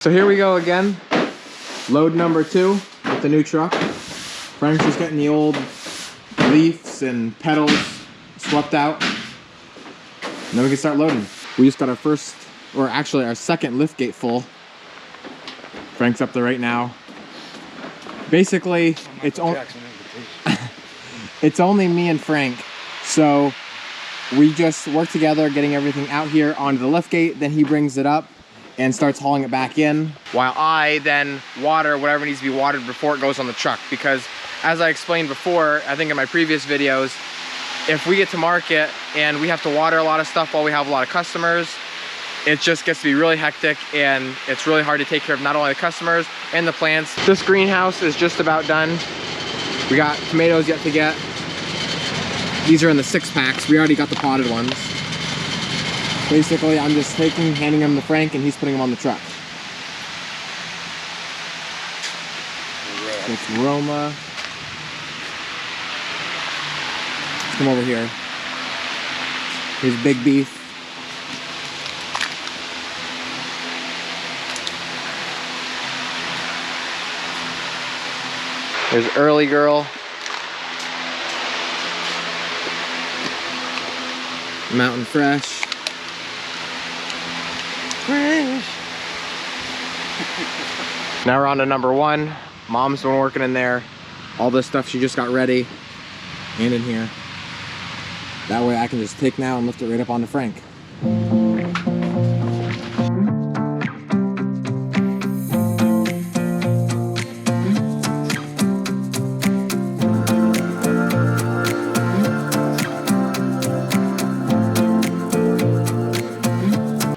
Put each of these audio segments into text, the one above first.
So here we go again. Load number 2 with the new truck. Frank's just getting the old leaves and pedals swept out. And then we can start loading. We just got our first, or actually our second lift gate full. Frank's up there right now. Basically, it's only me and Frank. So we just work together getting everything out here onto the lift gate. Then he brings it up and starts hauling it back in, while I then water whatever needs to be watered before it goes on the truck. Because as I explained before, I think in my previous videos, if we get to market and we have to water a lot of stuff while we have a lot of customers, it just gets to be really hectic and it's really hard to take care of not only the customers and the plants. This greenhouse is just about done. We got tomatoes yet to get. These are in the 6-packs. We already got the potted ones. Basically, I'm just handing them to Frank, and he's putting them on the truck. So it's Roma. Let's come over here. Here's Big Beef. There's Early Girl. Mountain Fresh. Now we're on to number 1. Mom's been working in there. All this stuff she just got ready and in here. That way I can just take now and lift it right up onto Frank.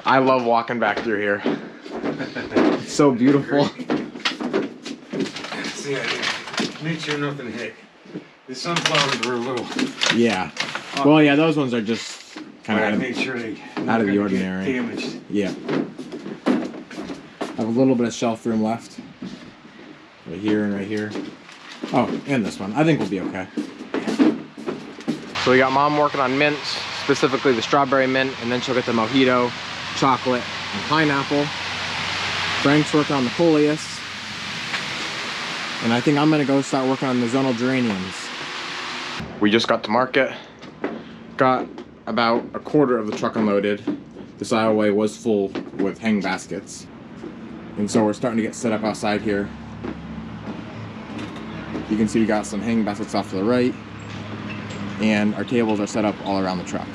I love walking back through here. It's so beautiful. See, make sure nothing hit. The sunflowers were a little. Yeah. Well, yeah, those ones are just kind of out of the ordinary. Damaged. Yeah. I have a little bit of shelf room left. Right here and right here. Oh, and this one. I think we'll be okay. So we got Mom working on mints, specifically the strawberry mint, and then she'll get the mojito, chocolate, and pineapple. Frank's working on the coleus. And I think I'm gonna go start working on the zonal geraniums. We just got to market. Got about a quarter of the truck unloaded. This aisleway was full with hang baskets. And so we're starting to get set up outside here. You can see we got some hang baskets off to the right. And our tables are set up all around the truck.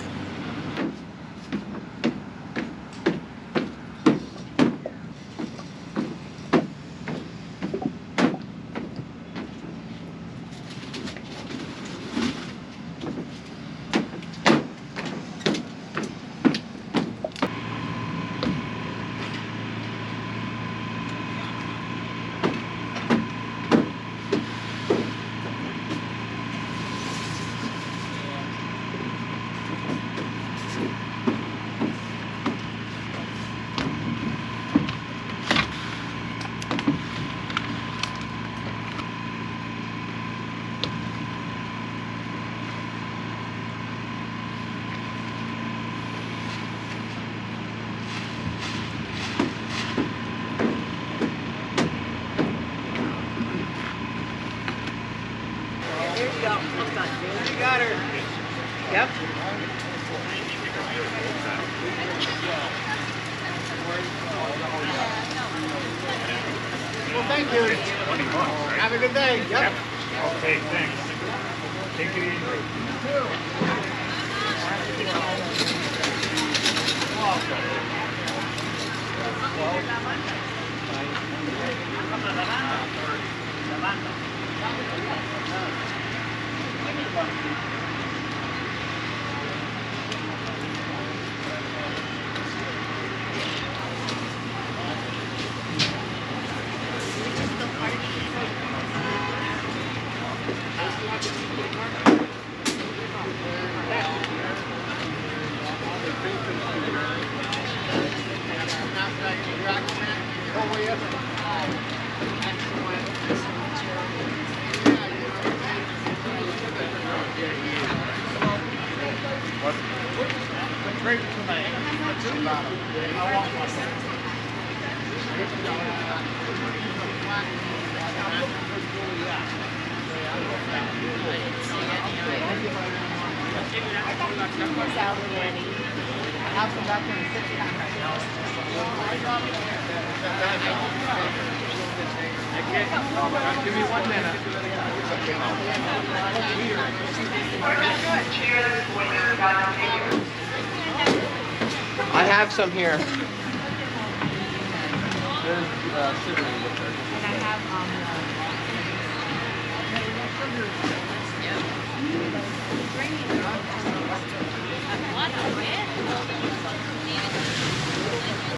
You got her. Yep. Well, thank you. Have a good day. Yep. Okay, thanks. Take it easy. Great tonight. I want one. Give me 1 minute. I have some here.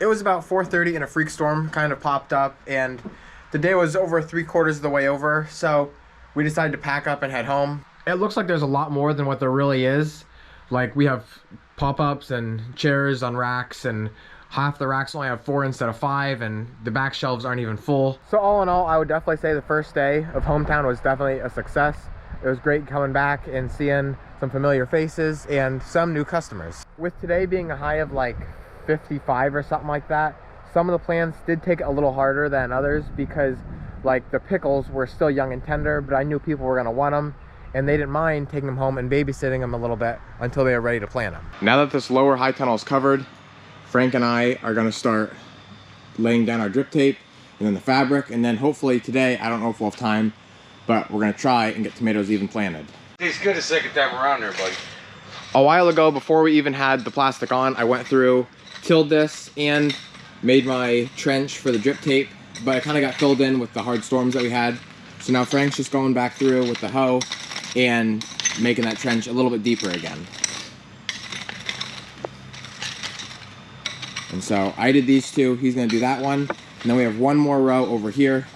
It was about 4:30 and a freak storm kind of popped up, and the day was over 3/4 of the way over, so we decided to pack up and head home. It looks like there's a lot more than what there really is. Like, we have pop-ups and chairs on racks, and half the racks only have 4 instead of 5, and the back shelves aren't even full. So all in all, I would definitely say the first day of hometown was definitely a success. It was great coming back and seeing some familiar faces and some new customers. With today being a high of like 55 or something like that, some of the plants did take it a little harder than others because like the pickles were still young and tender, but I knew people were gonna want them, and they didn't mind taking them home and babysitting them a little bit until they were ready to plant them. Now that this lower high tunnel is covered, Frank and I are gonna start laying down our drip tape and then the fabric, and then hopefully today, I don't know if we'll have time, but we're gonna try and get tomatoes even planted. Tastes good a second time around there, buddy. A while ago, before we even had the plastic on, I went through, tilled this, and made my trench for the drip tape, but it kind of got filled in with the hard storms that we had. So now Frank's just going back through with the hoe and making that trench a little bit deeper again. And so I did these two, he's gonna do that one, and then we have one more row over here,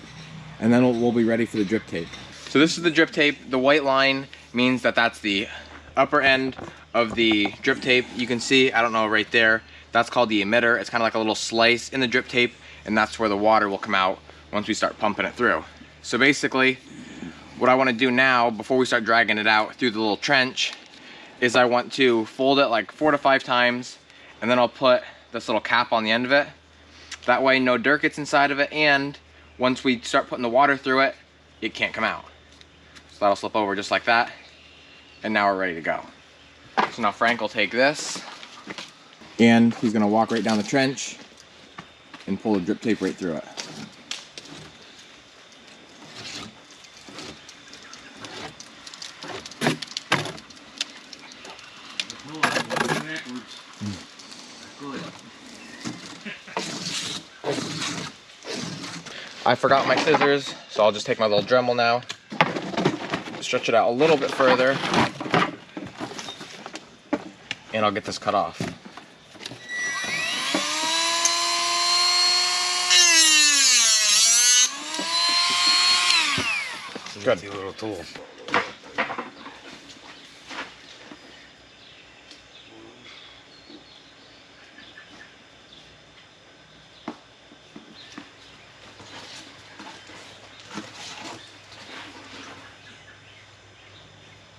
and then we'll be ready for the drip tape. So this is the drip tape. The white line means that that's the upper end of the drip tape. You can see, I don't know, right there, that's called the emitter. It's kind of like a little slice in the drip tape, and that's where the water will come out once we start pumping it through. So basically, what I want to do now, before we start dragging it out through the little trench, is I want to fold it like 4 to 5 times, and then I'll put this little cap on the end of it. That way no dirt gets inside of it, and once we start putting the water through it, it can't come out. So that'll slip over just like that, and now we're ready to go. So now Frank will take this, and he's gonna walk right down the trench and pull the drip tape right through it. I forgot my scissors, so I'll just take my little Dremel now, stretch it out a little bit further, and I'll get this cut off. Good. Little tool.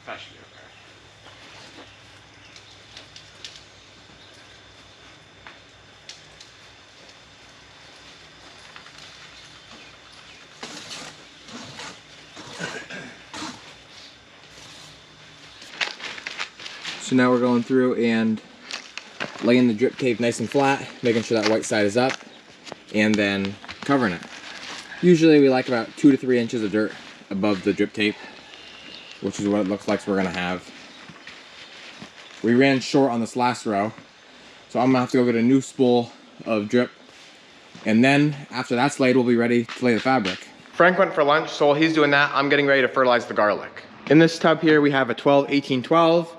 That should be okay. So now we're going through and laying the drip tape nice and flat, making sure that white side is up, and then covering it. Usually we like about 2 to 3 inches of dirt above the drip tape, which is what it looks like we're gonna have. We ran short on this last row, so I'm gonna have to go get a new spool of drip, and then after that's laid, we'll be ready to lay the fabric. Frank went for lunch, so while he's doing that, I'm getting ready to fertilize the garlic. In this tub here, we have a 12-18-12,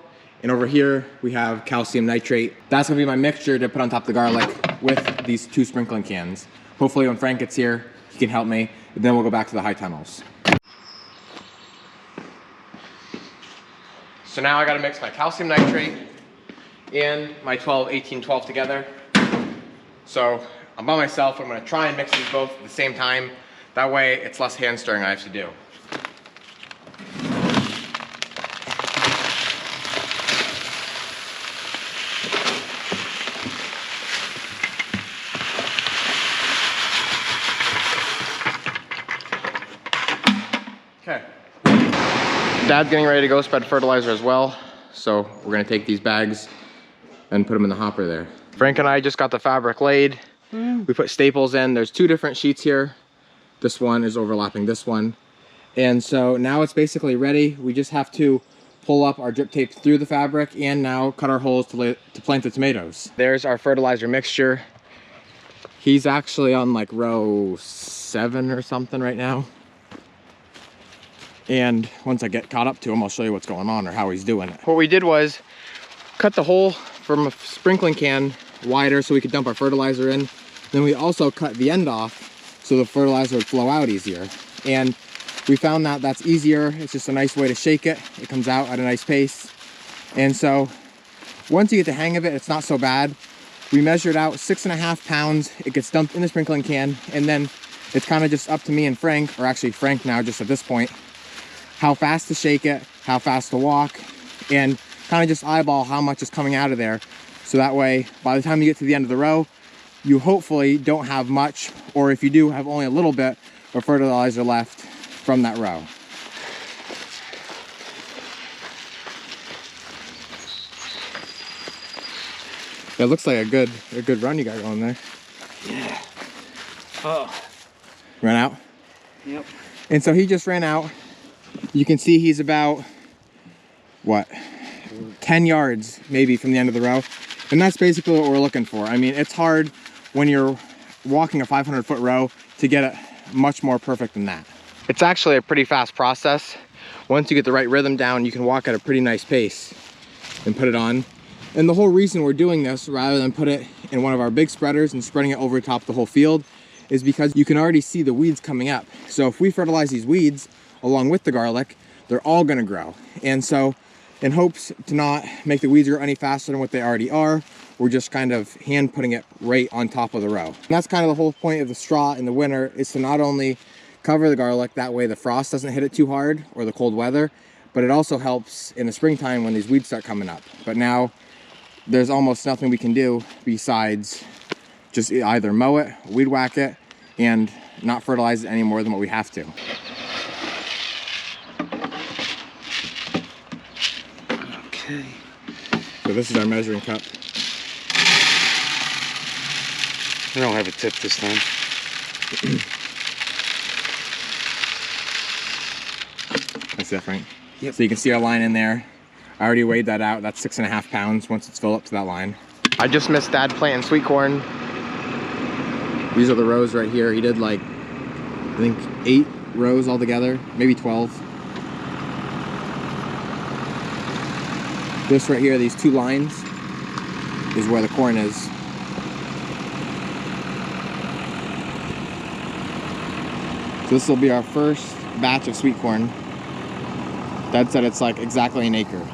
and over here, we have calcium nitrate. That's gonna be my mixture to put on top of the garlic with these 2 sprinkling cans. Hopefully when Frank gets here, he can help me, and then we'll go back to the high tunnels. So now I gotta mix my calcium nitrate and my 12-18-12 together. So I'm by myself, I'm gonna try and mix these both at the same time. That way it's less hand stirring I have to do. Okay. Dad's getting ready to go spread fertilizer as well. So we're gonna take these bags and put them in the hopper there. Frank and I just got the fabric laid. We put staples in. There's 2 different sheets here. This one is overlapping this one. And so now it's basically ready. We just have to pull up our drip tape through the fabric and now cut our holes to plant the tomatoes. There's our fertilizer mixture. He's actually on like row 7 or something right now. And once I get caught up to him, I'll show you what's going on or how he's doing it. What we did was cut the hole from a sprinkling can wider so we could dump our fertilizer in. Then we also cut the end off so the fertilizer would flow out easier. And we found that that's easier. It's just a nice way to shake it. It comes out at a nice pace. And so once you get the hang of it, it's not so bad. We measured out 6.5 pounds. It gets dumped in the sprinkling can. And then it's kind of just up to me and Frank, or actually Frank now just at this point, how fast to shake it, how fast to walk, and kind of just eyeball how much is coming out of there. So that way, by the time you get to the end of the row, you hopefully don't have much, or if you do, have only a little bit of fertilizer left from that row. It looks like a good run you got going there. Yeah. Oh. Run out? Yep. And so he just ran out. You can see he's about, what, 10 yards maybe from the end of the row. And that's basically what we're looking for. I mean, it's hard when you're walking a 500-foot row to get it much more perfect than that. It's actually a pretty fast process. Once you get the right rhythm down, you can walk at a pretty nice pace and put it on. And the whole reason we're doing this, rather than put it in one of our big spreaders and spreading it over top the whole field, is because you can already see the weeds coming up. So if we fertilize these weeds along with the garlic, they're all gonna grow. And so in hopes to not make the weeds grow any faster than what they already are, we're just kind of hand putting it right on top of the row. And that's kind of the whole point of the straw in the winter, is to not only cover the garlic, that way the frost doesn't hit it too hard or the cold weather, but it also helps in the springtime when these weeds start coming up. But now there's almost nothing we can do besides just either mow it, weed whack it, and not fertilize it any more than what we have to. Okay. So this is our measuring cup. I don't have a tip this time. That's it, Frank. Yep. So you can see our line in there. I already weighed that out. That's 6.5 pounds once it's filled up to that line. I just missed Dad planting sweet corn. These are the rows right here. He did like, I think 8 rows altogether, maybe 12. This right here, these 2 lines, is where the corn is. So this will be our first batch of sweet corn. Dad said it's like exactly an acre.